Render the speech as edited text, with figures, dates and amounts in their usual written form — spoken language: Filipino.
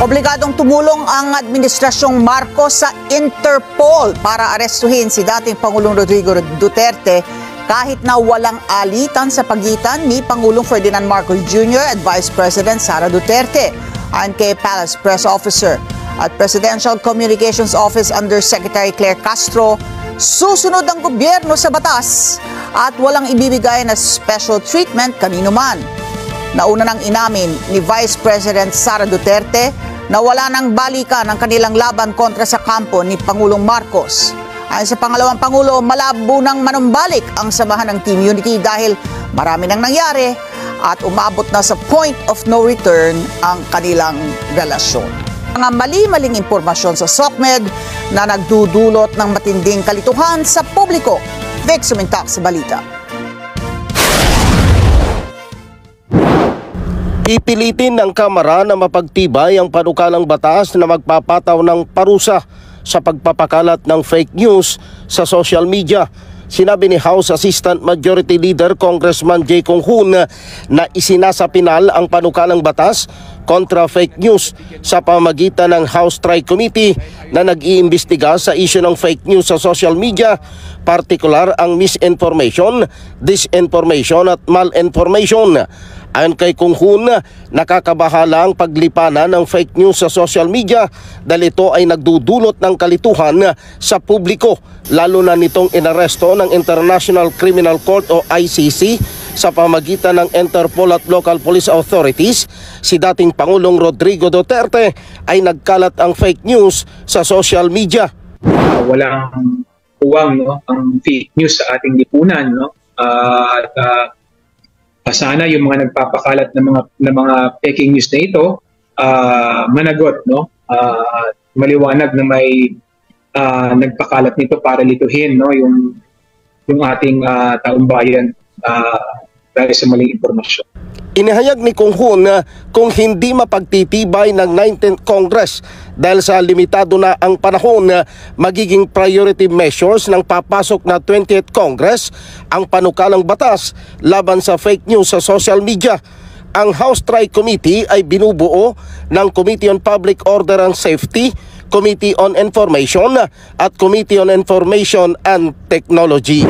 Obligadong tumulong ang Administrasyong Marcos sa Interpol para arestuhin si dating Pangulong Rodrigo Duterte kahit na walang alitan sa pagitan ni Pangulong Ferdinand Marcos Jr. at Vice President Sara Duterte. Ayon kay Palace Press Officer at Presidential Communications Office Undersecretary Claire Castro, susunod ang gobyerno sa batas at walang ibibigay na special treatment kanino man. Nauna nang inamin ni Vice President Sara Duterte na wala nang balikan ang kanilang laban kontra sa kampo ni Pangulong Marcos. Ayon sa pangalawang Pangulo, malabo nang manumbalik ang samahan ng Team Unity dahil marami nang nangyari at umabot na sa point of no return ang kanilang relasyon. Mga mali-maling impormasyon sa SOCMED na nagdudulot ng matinding kalituhan sa publiko. Vic Sumintak sa balita. Pipilitin ng Kamara na mapagtibay ang panukalang batas na magpapataw ng parusa sa pagpapakalat ng fake news sa social media. Sinabi ni House Assistant Majority Leader Congressman Jay Kung Hoon na isinasapinal ang panukalang batas kontra fake news sa pamamagitan ng House Tri-Committee na nag-iimbestiga sa issue ng fake news sa social media, partikular ang misinformation, disinformation at malinformation. Ayon kay Kung Hoon, nakakabahala ang paglipanan ng fake news sa social media dahil ito ay nagdudulot ng kalituhan sa publiko, lalo na nitong inaresto ng International Criminal Court o ICC sa pamagitan ng Interpol at local police authorities. Si dating Pangulong Rodrigo Duterte ay nagkalat ang fake news sa social media. Walang uwang ang fake news sa ating lipunan, sana yung mga nagpapakalat ng mga fake news na ito managot, maliwanag na may nagpakalat nito para lituhin yung ating taong bayan dahil sa maling impormasyon. Inihayag ni Kung Hoon na kung hindi mapagtitibay ng 19th Congress dahil sa limitado na ang panahon na magiging priority measures ng papasok na 20th Congress ang panukalang batas laban sa fake news sa social media. Ang House Tri-Committee ay binubuo ng Committee on Public Order and Safety, Committee on Information at Committee on Information and Technology.